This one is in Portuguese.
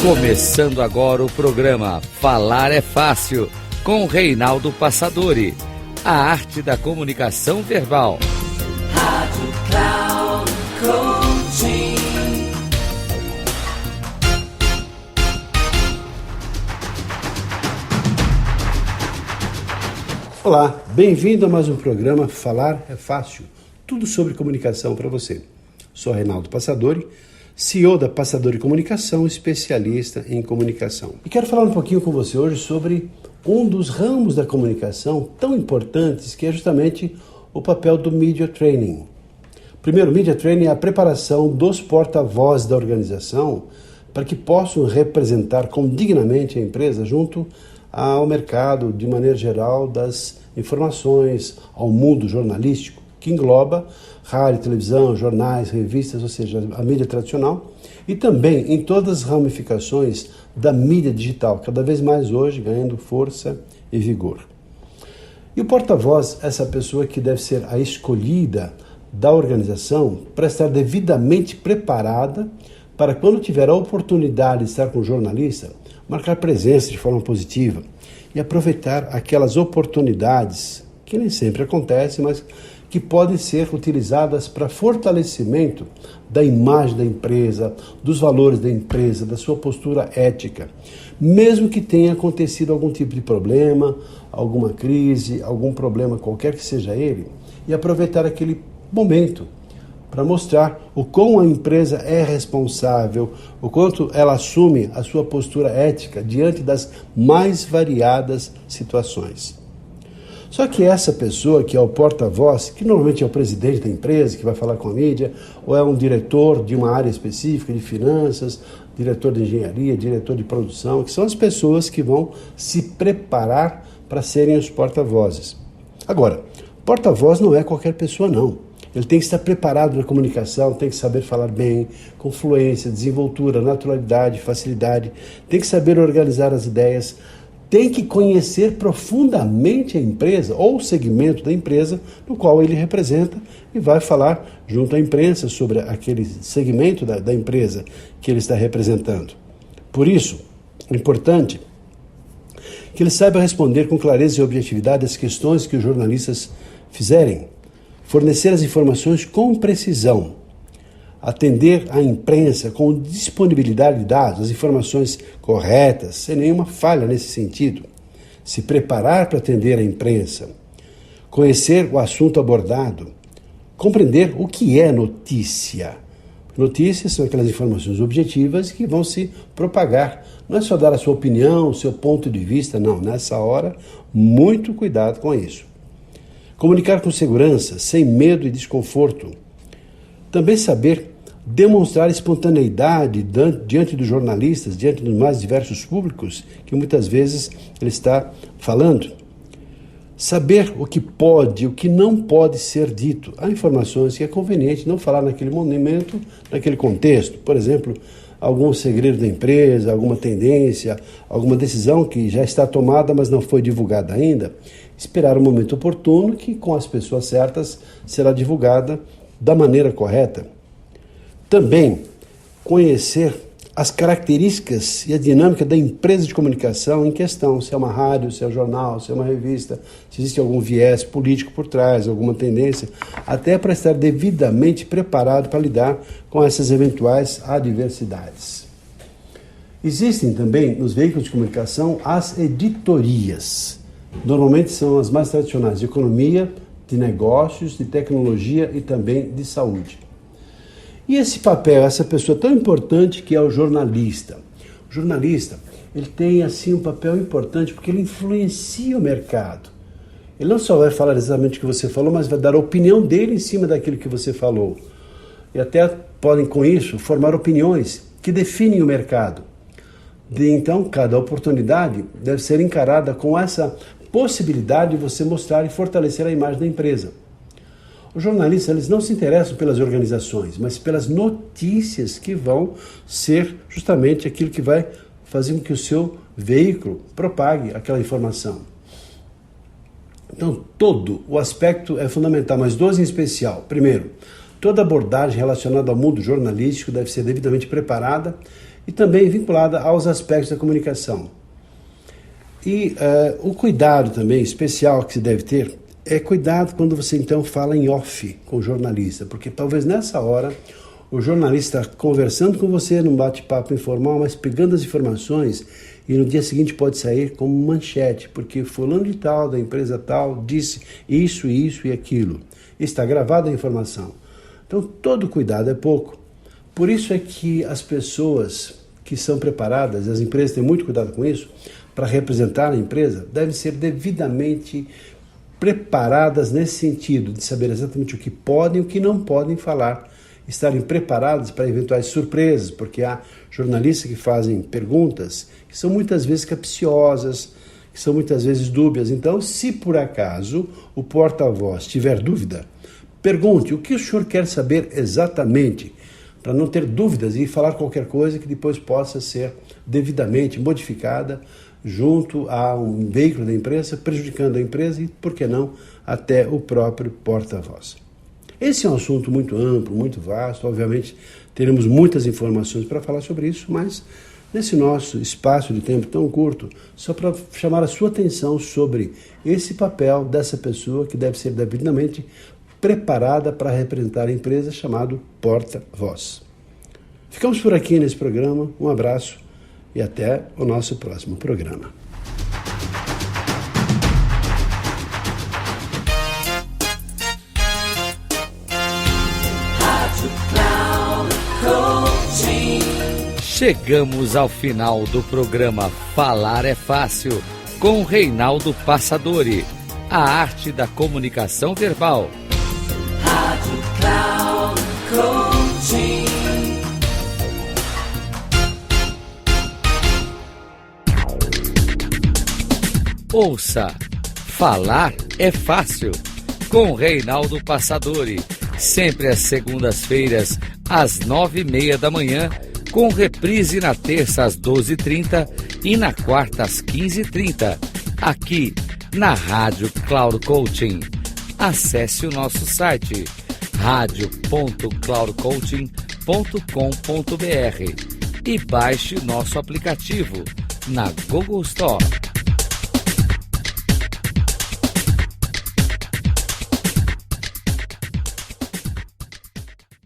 Começando agora o programa Falar é Fácil, com Reinaldo Passadori. A arte da comunicação verbal. Rádio Cloud Coaching. Olá, bem-vindo a mais um programa Falar é Fácil. Tudo sobre comunicação para você. Sou Reinaldo Passadori, CEO da Passadori Comunicação, especialista em comunicação. E quero falar um pouquinho com você hoje sobre um dos ramos da comunicação tão importantes, que é justamente o papel do Media Training. Primeiro, Media Training é a preparação dos porta-vozes da organização para que possam representar dignamente a empresa junto ao mercado, de maneira geral, das informações, ao mundo jornalístico, que engloba rádio, televisão, jornais, revistas, ou seja, a mídia tradicional, e também em todas as ramificações da mídia digital, cada vez mais hoje ganhando força e vigor. E o porta-voz é essa pessoa que deve ser a escolhida da organização para estar devidamente preparada para, quando tiver a oportunidade de estar com o jornalista, marcar presença de forma positiva e aproveitar aquelas oportunidades que nem sempre acontecem, mas que podem ser utilizadas para fortalecimento da imagem da empresa, dos valores da empresa, da sua postura ética, mesmo que tenha acontecido algum tipo de problema, alguma crise, algum problema qualquer que seja ele, e aproveitar aquele momento para mostrar o quão a empresa é responsável, o quanto ela assume a sua postura ética diante das mais variadas situações. Só que essa pessoa que é o porta-voz, que normalmente é o presidente da empresa, que vai falar com a mídia, ou é um diretor de uma área específica de finanças, diretor de engenharia, diretor de produção, que são as pessoas que vão se preparar para serem os porta-vozes. Agora, porta-voz não é qualquer pessoa, não. Ele tem que estar preparado na comunicação, tem que saber falar bem, com fluência, desenvoltura, naturalidade, facilidade, tem que saber organizar as ideias, tem que conhecer profundamente a empresa ou o segmento da empresa no qual ele representa e vai falar junto à imprensa sobre aquele segmento da empresa que ele está representando. Por isso, é importante que ele saiba responder com clareza e objetividade as questões que os jornalistas fizerem, fornecer as informações com precisão, atender à imprensa com disponibilidade de dados, as informações corretas, sem nenhuma falha nesse sentido, se preparar para atender a imprensa, conhecer o assunto abordado, compreender o que é notícia. Notícias são aquelas informações objetivas que vão se propagar. Não é só dar a sua opinião, o seu ponto de vista, não. Nessa hora, muito cuidado com isso. Comunicar com segurança, sem medo e desconforto. Também saber demonstrar espontaneidade diante dos jornalistas, diante dos mais diversos públicos que muitas vezes ele está falando. Saber o que pode e o que não pode ser dito. Há informações que é conveniente não falar naquele momento, naquele contexto. Por exemplo, algum segredo da empresa, alguma tendência, alguma decisão que já está tomada, mas não foi divulgada ainda. Esperar o momento oportuno que, com as pessoas certas, será divulgada da maneira correta. Também conhecer as características e a dinâmica da empresa de comunicação em questão, se é uma rádio, se é um jornal, se é uma revista, se existe algum viés político por trás, alguma tendência, até para estar devidamente preparado para lidar com essas eventuais adversidades. Existem também nos veículos de comunicação as editorias. Normalmente são as mais tradicionais de economia, de negócios, de tecnologia e também de saúde. E esse papel, essa pessoa tão importante que é o jornalista. O jornalista, ele tem assim um papel importante porque ele influencia o mercado. Ele não só vai falar exatamente o que você falou, mas vai dar a opinião dele em cima daquilo que você falou. E até podem, com isso, formar opiniões que definem o mercado. Então, cada oportunidade deve ser encarada com essa possibilidade de você mostrar e fortalecer a imagem da empresa. Os jornalistas, eles não se interessam pelas organizações, mas pelas notícias que vão ser justamente aquilo que vai fazer com que o seu veículo propague aquela informação. Então, todo o aspecto é fundamental, mas dois em especial. Primeiro, toda abordagem relacionada ao mundo jornalístico deve ser devidamente preparada e também vinculada aos aspectos da comunicação. E o cuidado também especial que se deve ter é cuidado quando você então fala em off com o jornalista, porque talvez nessa hora o jornalista está conversando com você num bate-papo informal, mas pegando as informações e no dia seguinte pode sair como manchete, porque fulano de tal, da empresa tal, disse isso e aquilo. Está gravada a informação. Então todo cuidado é pouco. Por isso é que as pessoas que são preparadas, as empresas têm muito cuidado com isso, para representar a empresa, devem ser devidamente preparadas nesse sentido, de saber exatamente o que podem e o que não podem falar, estarem preparadas para eventuais surpresas, porque há jornalistas que fazem perguntas que são muitas vezes capciosas, que são muitas vezes dúbias. Então, se por acaso o porta-voz tiver dúvida, pergunte o que o senhor quer saber exatamente, para não ter dúvidas e falar qualquer coisa que depois possa ser devidamente modificada junto a um veículo da imprensa, prejudicando a empresa e, por que não, até o próprio porta-voz. Esse é um assunto muito amplo, muito vasto, obviamente teremos muitas informações para falar sobre isso, mas nesse nosso espaço de tempo tão curto, só para chamar a sua atenção sobre esse papel dessa pessoa que deve ser devidamente preparada para representar a empresa, chamado porta-voz. Ficamos por aqui nesse programa, um abraço e até o nosso próximo programa. Chegamos ao final do programa Falar é Fácil, com Reinaldo Passadori, a arte da comunicação verbal. Rádio Cloud Coaching. Ouça Falar é Fácil, com Reinaldo Passadori, sempre às segundas-feiras, às 9h30 da manhã, com reprise na terça às 12h30 e na quarta às 15h30, aqui na Rádio Cloud Coaching. Acesse o nosso site radio.cloudcoaching.com.br e baixe o nosso aplicativo na Google Store.